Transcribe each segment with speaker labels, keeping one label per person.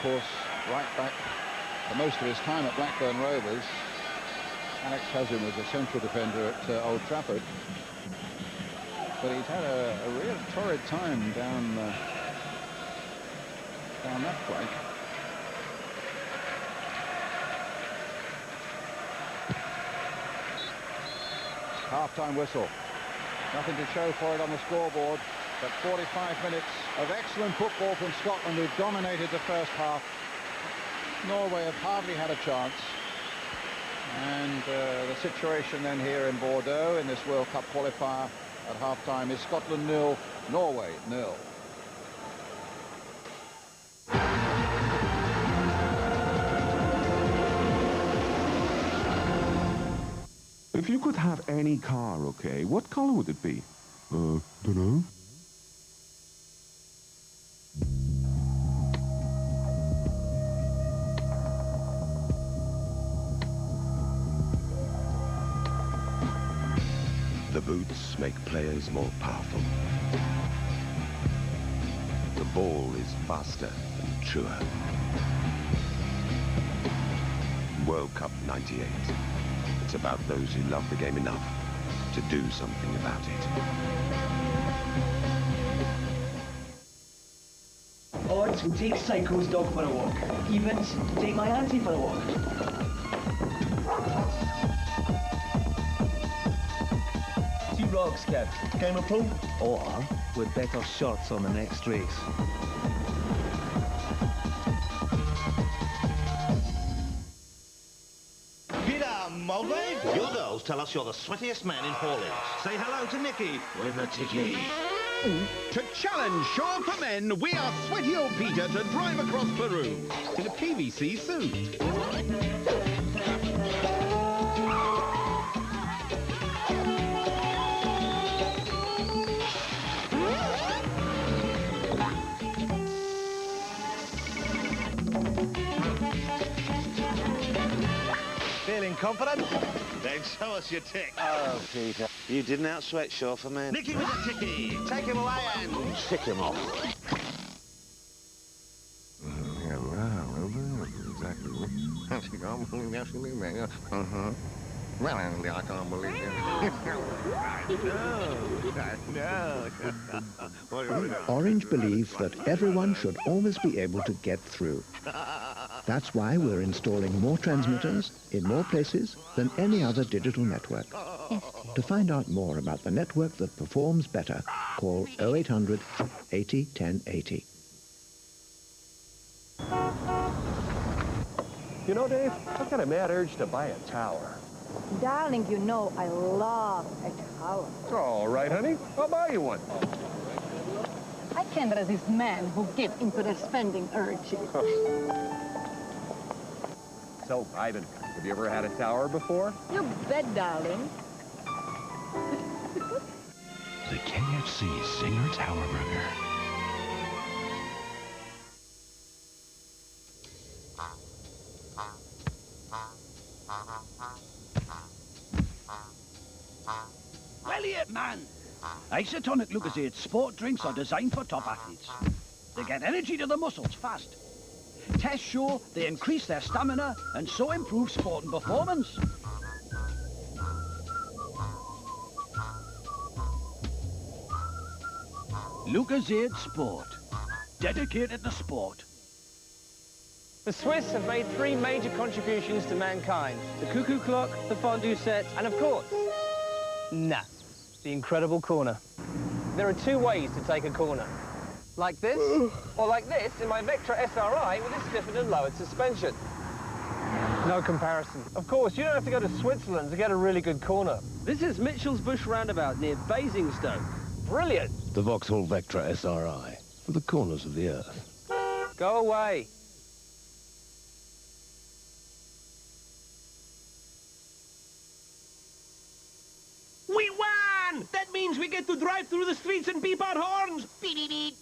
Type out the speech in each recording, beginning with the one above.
Speaker 1: course, right back for most of his time at Blackburn Rovers. Alex Hazin was a central defender at Old Trafford. But he's had a real torrid time down that flank. Half-time whistle. Nothing to show for it on the scoreboard, but 45 minutes of excellent football from Scotland, who dominated the first half. Norway have hardly had a chance. And the situation then here in Bordeaux in this World Cup qualifier at half-time is Scotland 0, Norway 0.
Speaker 2: If you could have any car, okay, what color would it be? Dunno.
Speaker 3: The boots make players more powerful. The ball is faster and truer. World Cup '98. It's about those who love the game enough to do something about it.
Speaker 4: Odds will take Psycho's dog for a walk. Evens, take my auntie for a walk. Two rocks, Kev. Game of pool? Or with better shorts on the next race.
Speaker 5: Mulvey, your girls tell us you're the sweatiest man in Hawley. Say hello to Nicky with a ticky.
Speaker 6: To challenge Shaw for men, we are Sweaty Old Peter to drive across Peru in a PVC suit.
Speaker 5: Feeling confident? Then show us your tick.
Speaker 7: Oh, Peter, you didn't outsweat Shaw for men.
Speaker 5: Nicky with a ticky. Take him away and
Speaker 7: Tick him off.
Speaker 8: Well, I can't believe it.
Speaker 9: Orange believe that everyone should always be able to get through. That's why we're installing more transmitters in more places than any other digital network. To find out more about the network that performs better, call 0800 80 1080.
Speaker 10: You know, Dave, I've got a mad urge to buy a tower.
Speaker 11: Darling, you know I love a tower.
Speaker 10: All right, honey. I'll buy you one.
Speaker 11: I can't resist men who give into their spending urges.
Speaker 10: So, Ivan, have you ever had a tower before?
Speaker 11: You bet, darling.
Speaker 3: The KFC Singer Tower Burger.
Speaker 12: Elliot, man! Isotonic Lucozade sport drinks are designed for top athletes. They get energy to the muscles fast. Tests show they increase their stamina and so improve sport and performance. Lucozade Sport. Dedicated to sport.
Speaker 13: The Swiss have made 3 major contributions to mankind. The cuckoo clock, the fondue set, and of course, the incredible corner. There are 2 ways to take a corner. Like this, or like this in my Vectra SRI with its stiffened and lowered suspension. No comparison. Of course, you don't have to go to Switzerland to get a really good corner.
Speaker 14: This is Mitchell's Bush Roundabout near Basingstoke.
Speaker 13: Brilliant.
Speaker 7: The Vauxhall Vectra SRI for the corners of the earth.
Speaker 13: Go away.
Speaker 5: we won! That means we get to drive through the streets and beep our horns. Beep-beep-beep.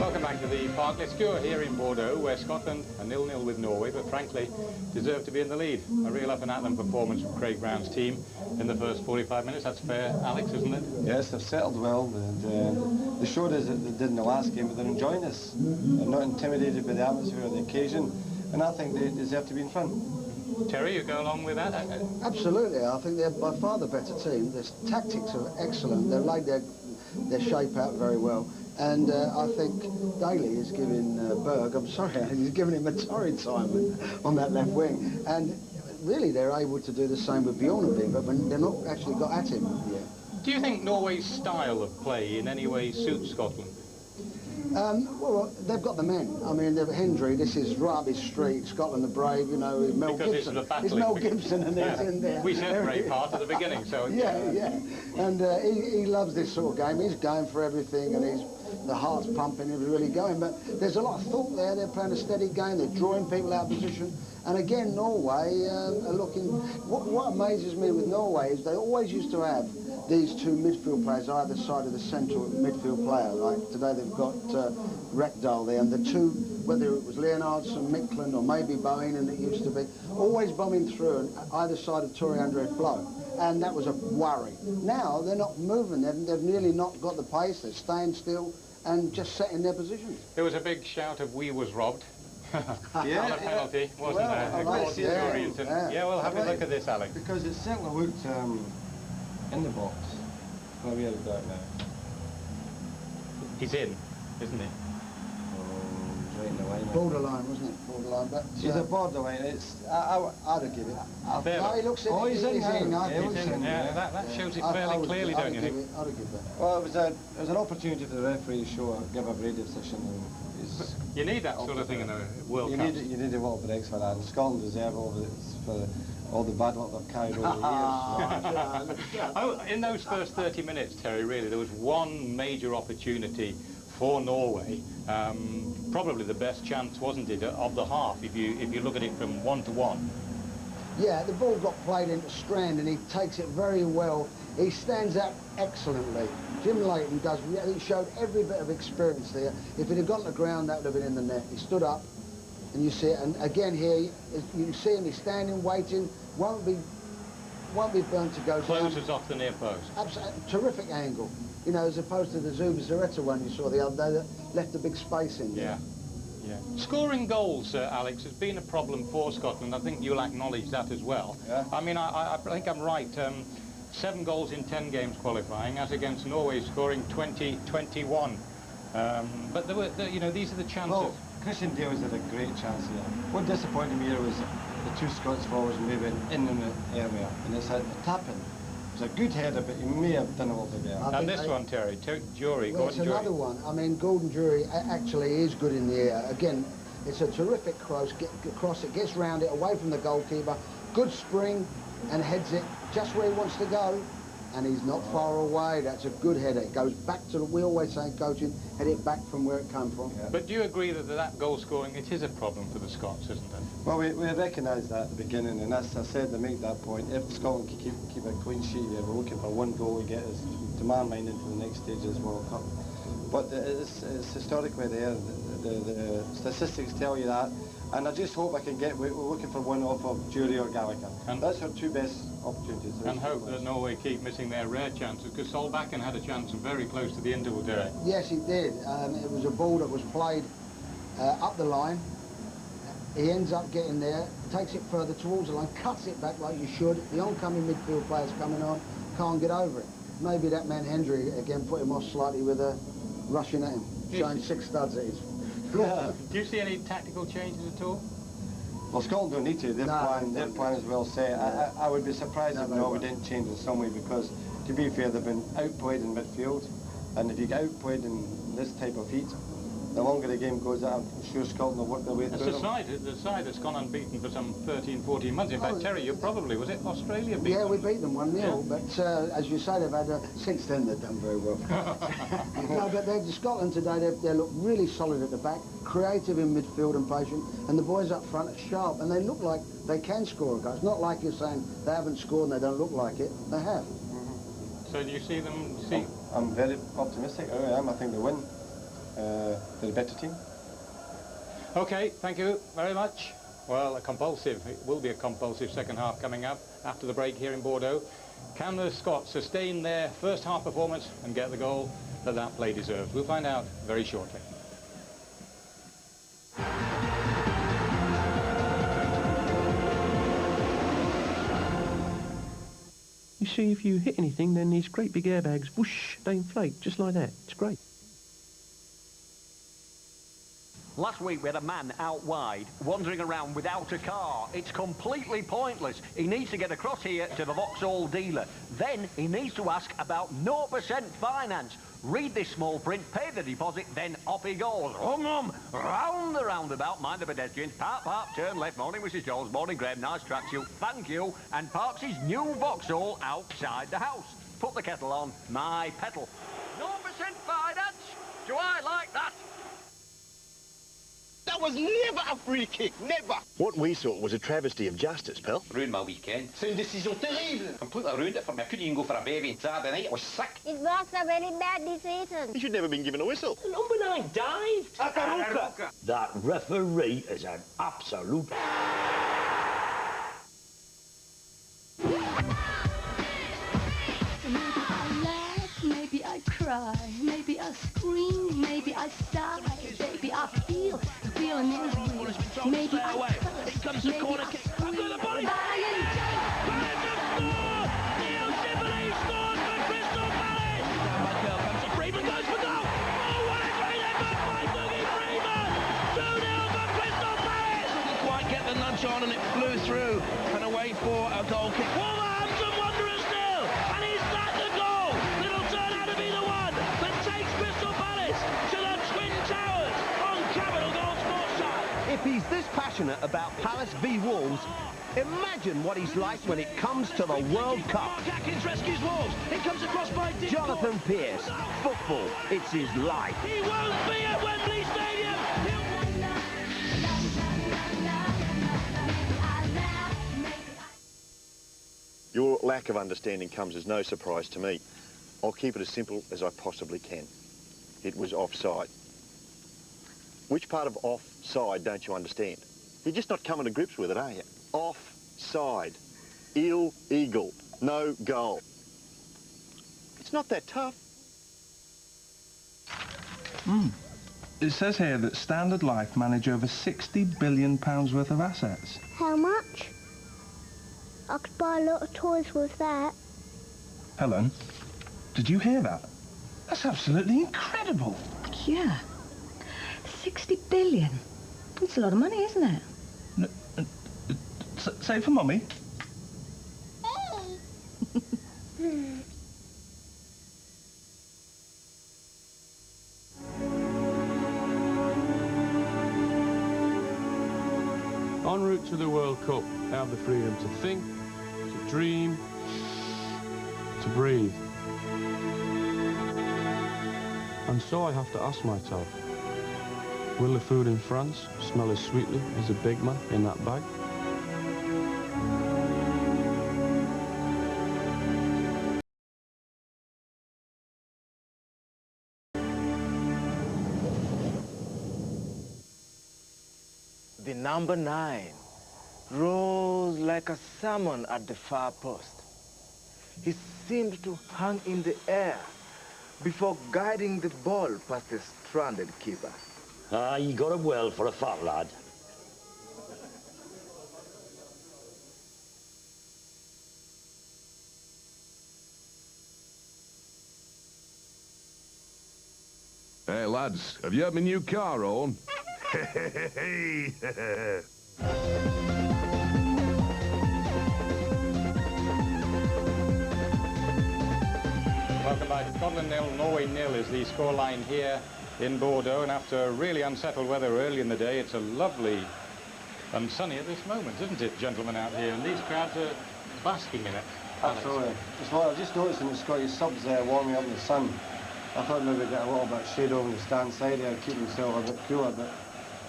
Speaker 15: Welcome back to the Park Lescure here in Bordeaux, where Scotland are 0-0 with Norway, but frankly deserve to be in the lead. A real up-and-at-them performance from Craig Brown's team in the first 45 minutes. That's fair, Alex, isn't it?
Speaker 16: Yes, they've settled well. They showed us that they did in the last game, but they're enjoying this. They're not intimidated by the atmosphere or the occasion, and I think they deserve to be in front.
Speaker 15: Terry, you go along with that?
Speaker 17: Absolutely. I think they're by far the better team. Their tactics are excellent. They've laid their shape out very well. And I think Daly is giving Berg, I'm sorry, he's giving him a torrid time on that left wing. And really they're able to do the same with Bjorneby, but when they're not actually got at him yet.
Speaker 15: Do you think Norway's style of play in any way suits Scotland?
Speaker 17: Well, they've got the men. I mean, Hendry, this is right up his street. Scotland the Brave, you know, Mel Gibson. It's Mel Gibson and he's in there.
Speaker 15: We said Braveheart at the beginning, so...
Speaker 17: Yeah. And he loves this sort of game. He's going for everything and the heart's pumping, he's really going. But there's a lot of thought there. They're playing a steady game. They're drawing people out of position. And again, Norway are looking... What amazes me with Norway is they always used to have these two midfield players either side of the central midfield player. Like today they've got Rekdal there, and the two, whether it was Leonardson, Mikland, or maybe Bowen, and it used to be, always bombing through and either side of Torrey Andre Flo. And that was a worry. Now they're not moving, they've nearly not got the pace, they're staying still and just setting their positions.
Speaker 15: There was a big shout of "we was robbed."
Speaker 16: Yeah,
Speaker 15: on a penalty, wasn't there? Yeah, we'll have a look at this, Alex.
Speaker 16: Because it certainly looked in the box. Where we have got now.
Speaker 15: He's in, isn't he?
Speaker 16: Right in the way.
Speaker 17: Borderline, wasn't it? Borderline, but
Speaker 16: he's a borderline. It's I'd give it.
Speaker 17: No, he looks in.
Speaker 16: Oh, he's in.
Speaker 15: Yeah, that shows it fairly clearly, don't you think?
Speaker 17: I'd give that.
Speaker 16: Well, it was an opportunity for the referee to give a Brady decision.
Speaker 15: You need that sort of thing in a World Cup.
Speaker 16: You need a lot of breaks for that. And Scotland deserve all the bad luck they've carried over the years.
Speaker 15: In those first 30 minutes, Terry, really, there was one major opportunity for Norway. Probably the best chance, wasn't it, of the half, if you look at it from 1-to-1.
Speaker 17: Yeah, the ball got played into Strand and he takes it very well. He stands out excellently. Jim Leighton does, he showed every bit of experience there. If it had gone to the ground, that would have been in the net. He stood up and you see it, and again here, you can see him, he's standing, waiting, won't be burnt to go down.
Speaker 15: Closes off the near post.
Speaker 17: Absolutely, terrific angle. You know, as opposed to the Zubizarreta one you saw the other day that left a big space in there.
Speaker 15: Yeah. Scoring goals, Alex, has been a problem for Scotland. I think you'll acknowledge that as well.
Speaker 16: Yeah.
Speaker 15: I mean, I think I'm right. 7 goals in 10 games qualifying, as against Norway scoring 20-21. But there were, these are the chances.
Speaker 16: Well, Christian Dales had a great chance here. What disappointed me here was the two Scots forwards moving in the area, and it's a tap-in. It was a good header, but he may have done a little bit better.
Speaker 15: And this one, Terry, Jury,
Speaker 17: well, it's another one. I mean, Gordon Jury actually is good in the air. Again, it's a terrific cross. It gets round it, away from the goalkeeper. Good spring, and heads it just where he wants to go. And he's not far away. That's a good header. It goes back to we always say in coaching, head it back from where it came from.
Speaker 15: Yeah. But do you agree that goal scoring, it is a problem for the Scots, isn't it?
Speaker 16: Well, we recognised that at the beginning, and as I said to make that point, if Scotland can keep a clean sheet here, we're looking for one goal to get us to man line into the next stage of this World Cup. But it's historically there. The statistics tell you that. And I just hope I can we're looking for one off of Jury or Gallagher. And that's our two best opportunities.
Speaker 15: And hope that Norway keep missing their rare chances, because Solbakken had a chance very close to the interval, Derek.
Speaker 17: Yes, he did. It was a ball that was played up the line. He ends up getting there, takes it further towards the line, cuts it back like you should. The oncoming midfield players coming on, can't get over it. Maybe that man Hendry, again, put him off slightly with rushing at him, showing 6 studs at his.
Speaker 15: Do you see any tactical changes at all?
Speaker 16: Well, Scotland don't need to. Their plan is well set. I would be surprised if Norway didn't change in some way, because, to be fair, they've been outplayed in midfield, and if you get outplayed in this type of heat, the longer the game goes, I'm sure Scotland will work their way through
Speaker 15: the side that's gone unbeaten for some 13, 14 months. In fact, Terry, was it Australia beat them?
Speaker 17: Yeah, we beat them 1-0, yeah. But as you say, they've had, since then they've done very well. No, but Scotland today, they look really solid at the back, creative in midfield and patient, and the boys up front are sharp, and they look like they can score a goal. It's not like you're saying they haven't scored and they don't look like it. They have.
Speaker 15: So do you see them...
Speaker 16: I'm very optimistic. I am. I think they win. They're a better team.
Speaker 15: OK, thank you very much. Well, it will be a compulsive second half coming up after the break here in Bordeaux. Can the Scots sustain their first half performance and get the goal that play deserves? We'll find out very shortly.
Speaker 14: You see, if you hit anything, then these great big airbags, whoosh, they inflate, just like that. It's great.
Speaker 18: Last week we had a man out wide, wandering around without a car. It's completely pointless. He needs to get across here to the Vauxhall dealer. Then he needs to ask about 0% finance. Read this small print, pay the deposit, then off he goes. Round the roundabout, mind the pedestrians, park, turn left. Morning, Mrs. Jones, morning, Graham, nice tracksuit, thank you. And parks his new Vauxhall outside the house. Put the kettle on, my petal. 0% finance? Do I like that?
Speaker 19: That was never a free kick, never!
Speaker 20: What we thought was a travesty of justice, pal.
Speaker 19: Ruined my weekend. C'est une décision terrible! Completely ruined it for me. I couldn't even go for a baby on Saturday night. I was sick.
Speaker 21: It was a very bad decision.
Speaker 20: You should never have been given a whistle.
Speaker 19: Number 9 dived. Akaruka.
Speaker 7: That referee is an absolute...
Speaker 22: Maybe I laugh, maybe I cry, maybe I scream, maybe I sigh, maybe I feel misery, maybe I curse,
Speaker 19: Here comes the corner kick. Under the body.
Speaker 12: On and it flew through and away for a goal kick. Wolverhampton Wanderers still, and is that the goal that'll turn out to be the one that takes Crystal Palace to the Twin Towers on Capital Gold Sports Channel.
Speaker 18: If he's this passionate about Palace v Wolves, imagine what he's like when it comes to the World Cup.
Speaker 12: Mark Atkins rescues Wolves. It comes across by Dick
Speaker 18: Jonathan Pearce, football, it's his life.
Speaker 12: He won't be at Wembley Stadium.
Speaker 20: Your lack of understanding comes as no surprise to me. I'll keep it as simple as I possibly can. It was offside. Which part of offside don't you understand? You're just not coming to grips with it, are you? Offside. Illegal. No goal. It's not that tough.
Speaker 23: It says here that Standard Life manage over £60 billion worth of assets.
Speaker 21: How much? I could buy a lot of toys with that.
Speaker 23: Helen, did you hear that? That's absolutely incredible.
Speaker 24: Yeah. 60 billion. That's a lot of money, isn't it?
Speaker 23: Say it for Mummy.
Speaker 25: En route to the World Cup, I have the freedom to think, to dream, to breathe. And so I have to ask myself, will the food in France smell as sweetly as the Big Mac in that bag?
Speaker 26: The number 9 rose like a salmon at the far post. He seemed to hang in the air before guiding the ball past the stranded keeper.
Speaker 7: Ah, you got it well for a fat lad.
Speaker 2: Hey, lads, have you had my new car on?
Speaker 15: Welcome back. Scotland 0, Norway 0 is the scoreline here in Bordeaux, and after really unsettled weather early in the day, it's a lovely and sunny at this moment, isn't it, gentlemen, out here? And these crowds are basking in it.
Speaker 16: Absolutely. It's what I've just noticed in the Scottish subs there warming up in the sun. I thought maybe we'd get a little bit of shade over the stand side there, keep themselves a bit cooler, but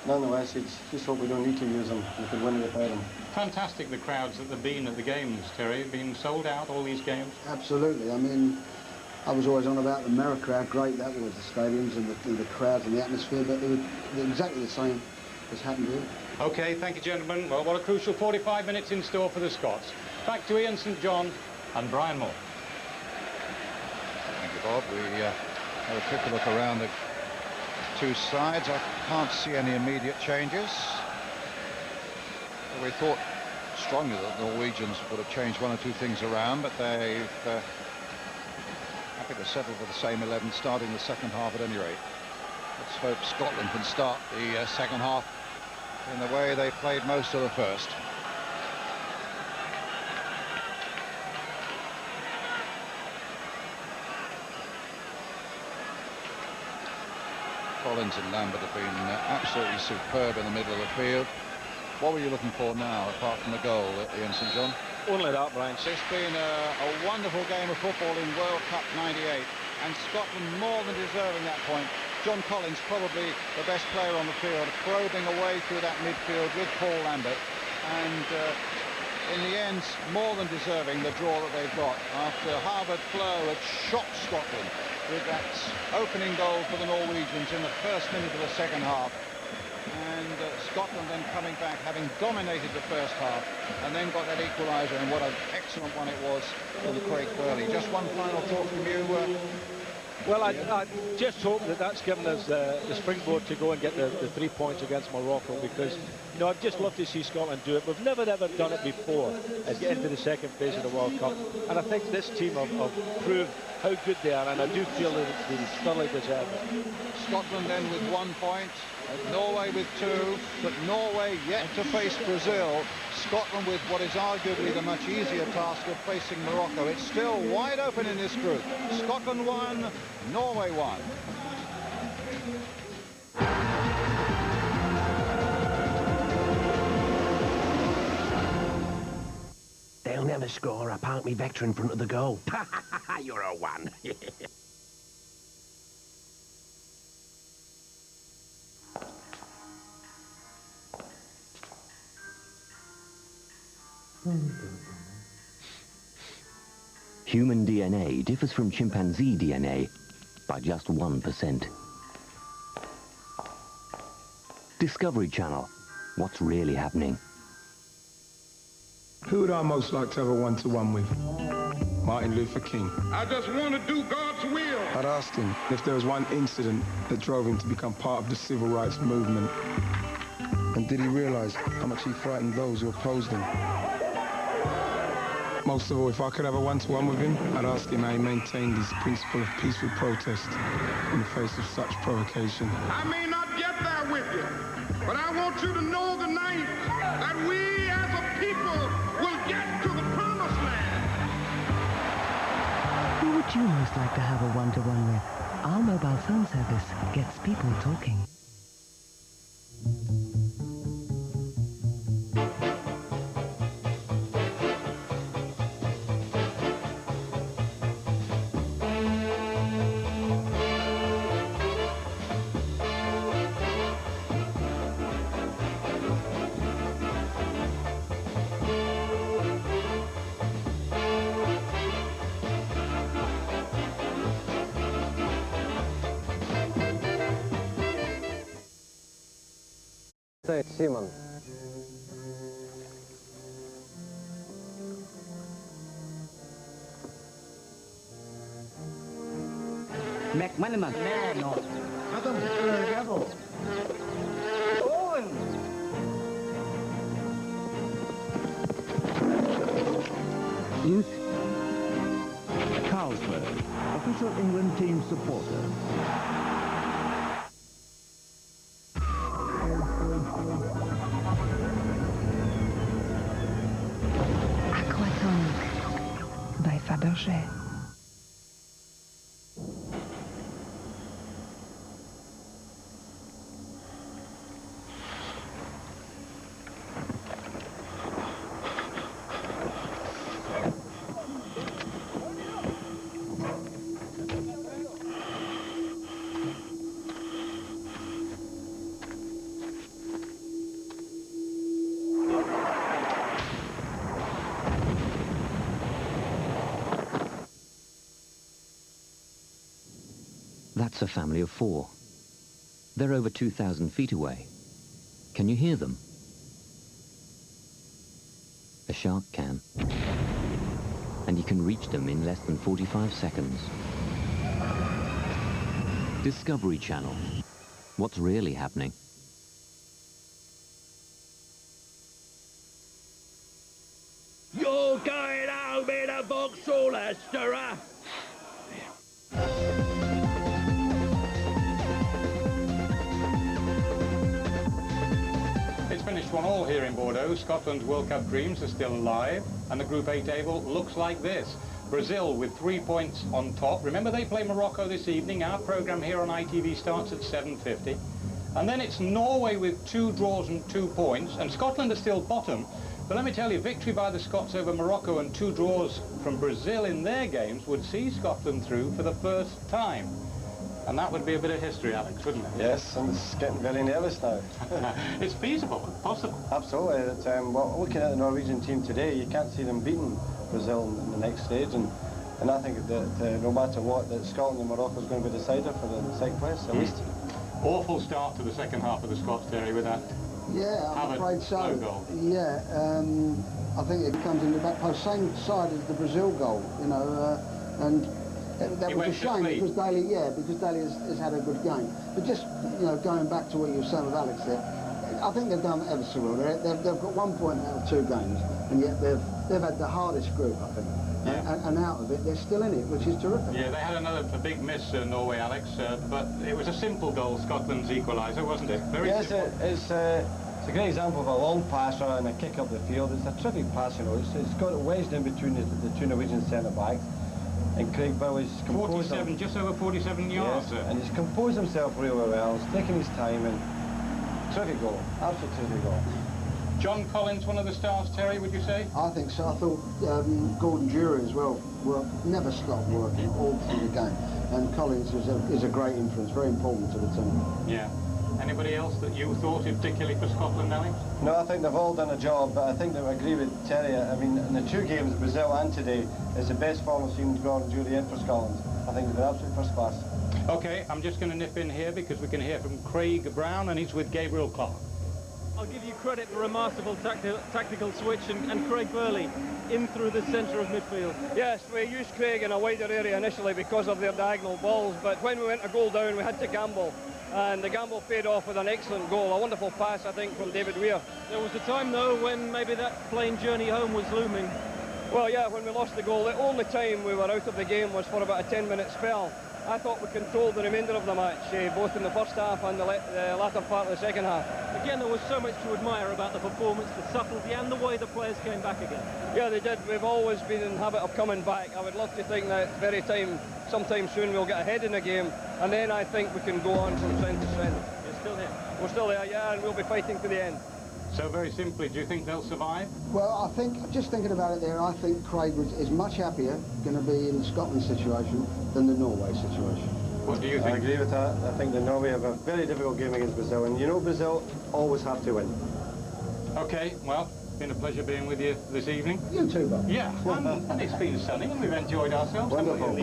Speaker 16: nonetheless, it's just hope we don't need to use them. We could win without them.
Speaker 15: Fantastic, the crowds that have been at the games, Terry. Been sold out, all these games.
Speaker 17: Absolutely. I mean, I was always on about the Merrick crowd. Great that was, the stadiums and the crowds and the atmosphere, but they were exactly the same
Speaker 16: has happened here.
Speaker 15: OK, thank you, gentlemen. Well, what a crucial 45 minutes in store for the Scots. Back to Ian St John and Brian Moore.
Speaker 1: Thank you, Bob. We have a quick look around the two sides. I can't see any immediate changes. We thought strongly that the Norwegians would have changed one or two things around, but they've happy to settle for the same 11 starting the second half at any rate. Let's hope Scotland can start the second half in the way they played most of the first. Collins and Lambert have been absolutely superb in the middle of the field. What were you looking for now, apart from the goal, Ian St John?
Speaker 4: Only that, Brian.
Speaker 1: It's been a wonderful game of football in World Cup '98, and Scotland more than deserving that point. John Collins, probably the best player on the field, probing away through that midfield with Paul Lambert, and in the end, more than deserving the draw that they've got after Harvard Flo had shocked Scotland with that opening goal for the Norwegians in the first minute of the second half. And Scotland then coming back, having dominated the first half, and then got that equaliser, and what an excellent one it was from Craig Burley. Just one final thought from you.
Speaker 4: Well, I just hope that that's given us the springboard to go and get the 3 points against Morocco, because, you know, I'd just love to see Scotland do it. We've never ever done it before, get into the second phase of the World Cup. And I think this team have proved how good they are, and I do feel that they thoroughly deserve it.
Speaker 1: Scotland then with 1 point, Norway with 2, but Norway yet to face Brazil. Scotland with what is arguably the much easier task of facing Morocco. It's still wide open in this group. Scotland 1, Norway 1.
Speaker 7: They'll never score. I parked me Vector in front of the goal.
Speaker 19: You're a one.
Speaker 6: Human DNA differs from chimpanzee DNA by just 1%. Discovery Channel. What's really happening?
Speaker 23: Who would I most like to have a one-to-one with? Martin Luther King.
Speaker 8: I just want to do God's will.
Speaker 23: I'd asked him if there was one incident that drove him to become part of the civil rights movement. And did he realise how much he frightened those who opposed him? Most of all, if I could have a one-to-one with him, I'd ask him how he maintained his principle of peaceful protest in the face of such provocation.
Speaker 8: I may not get there with you, but I want you to know tonight that we as a people will get to the promised land.
Speaker 9: Who would you most like to have a one-to-one with? Our mobile phone service gets people talking.
Speaker 13: Simon.
Speaker 10: McManaman. Man, no. Adam, Rebel. Owen.
Speaker 27: Youth. Carlsberg, official England team supporter.
Speaker 9: By Fabergé.
Speaker 6: That's a family of 4. They're over 2,000 feet away. Can you hear them? A shark can. And you can reach them in less than 45 seconds. Discovery Channel. What's really happening?
Speaker 3: You're going home in a Vauxhall, Astora.
Speaker 15: It's finished 1-1 here in Bordeaux. Scotland's World Cup dreams are still alive, and the Group A table looks like this. Brazil with 3 points on top. Remember, they play Morocco this evening. Our programme here on ITV starts at 7:50. And then it's Norway with 2 draws and 2 points, and Scotland are still bottom. But let me tell you, victory by the Scots over Morocco and 2 draws from Brazil in their games would see Scotland through for the first time. And that would be a bit of history, Alex, wouldn't it?
Speaker 16: Yes, and it's getting very nervous now.
Speaker 15: It's feasible, possible.
Speaker 16: Absolutely. Well, looking at the Norwegian team today, you can't see them beating Brazil in the next stage, and I think that no matter what, that Scotland and Morocco is going to be decided for the second place, at least.
Speaker 15: Awful start to the second half of the Scots, Terry, with that.
Speaker 17: Yeah, I'm afraid so.
Speaker 15: Goal.
Speaker 17: Yeah, I think it comes in the back post, same side as the Brazil goal, you know, and that was a shame because Daly, has had a good game. But just, you know, going back to what you were saying with Alex there, I think they've done ever so well. They've got 1 point out of 2 games, and yet they've had the hardest group, I think. Yeah. And out of it, they're still in it, which is terrific.
Speaker 15: Yeah, they had a big miss, Norway, Alex, but it was a simple goal, Scotland's equaliser, wasn't it? Very simple.
Speaker 16: It's a great example of a long passer and a kick up the field. It's a terrific pass, you know. It's got it wedged in between the 2 Norwegian centre-backs. And Craig Bowie's composed
Speaker 15: 47, just over 47 yards.
Speaker 16: Yes, and he's composed himself really well. He's taking his time, and terrific goal, absolutely terrific goal.
Speaker 15: John Collins, one of the stars, Terry, would you say?
Speaker 17: I think so. I thought Gordon Jury as well never stopped working all through the game, and Collins is a great influence, very important to the team.
Speaker 15: Yeah. Anybody else that you thought, particularly for Scotland, Alex?
Speaker 16: No, I think they've all done a job, but I think that I agree with Terry. I mean, in the 2 games, Brazil and today, is the best form we've seen Gordon Jury in for Scotland. I think they're absolutely first class.
Speaker 15: OK, I'm just going to nip in here because we can hear from Craig Brown, and he's with Gabriel Clark.
Speaker 5: I'll give you credit for a masterful tactical switch, and Craig Burley in through the centre of midfield.
Speaker 13: Yes, we used Craig in a wider area initially because of their diagonal balls, but when we went a goal down, we had to gamble. And the gamble paid off with an excellent goal, a wonderful pass, I think, from David Weir.
Speaker 5: There was a time, though, when maybe that plane journey home was looming.
Speaker 13: Well, yeah, when we lost the goal, the only time we were out of the game was for about a 10-minute spell. I thought we controlled the remainder of the match, both in the first half and the latter part of the second half.
Speaker 5: Again, there was so much to admire about the performance, the subtlety and the way the players came back again.
Speaker 13: Yeah, they did. We've always been in the habit of coming back. I would love to think that very time, sometime soon, we'll get ahead in the game, and then I think we can go on from strength to strength.
Speaker 5: You're still here?
Speaker 13: We're still there, yeah, and we'll be fighting to the end.
Speaker 15: So very simply, do you think they'll survive?
Speaker 17: Well, I think, just thinking about it there, I think Craig is much happier going to be in the Scotland situation than the Norway situation.
Speaker 15: What do you think?
Speaker 16: I agree with that. I think that Norway have a very difficult game against Brazil, and you know Brazil always have to win.
Speaker 15: OK, well, it's been a pleasure being with you this evening.
Speaker 17: You too, Bob.
Speaker 15: Yeah, and it's been sunny and we've enjoyed ourselves.
Speaker 16: Wonderful.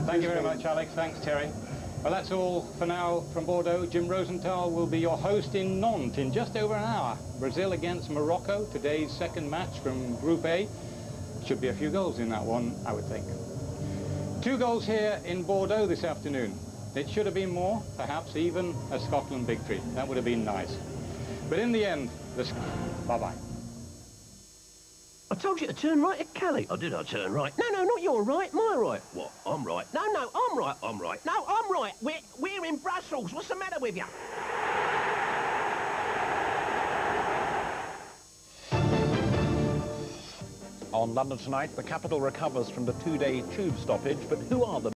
Speaker 15: Thank you very much, Alex. Thanks, Terry. Well, that's all for now from Bordeaux. Jim Rosenthal will be your host in Nantes in just over an hour. Brazil against Morocco, today's second match from Group A. Should be a few goals in that one, I would think. 2 goals here in Bordeaux this afternoon. It should have been more, perhaps even a Scotland victory. That would have been nice. But in the end, bye-bye.
Speaker 3: I told you to turn right at Calais. Oh, did I turn right? No, not your right, my right. What? I'm right. No, I'm right. I'm right. No, I'm right. We're in Brussels. What's the matter with you?
Speaker 11: On London Tonight, the capital recovers from the 2-day tube stoppage, but who are the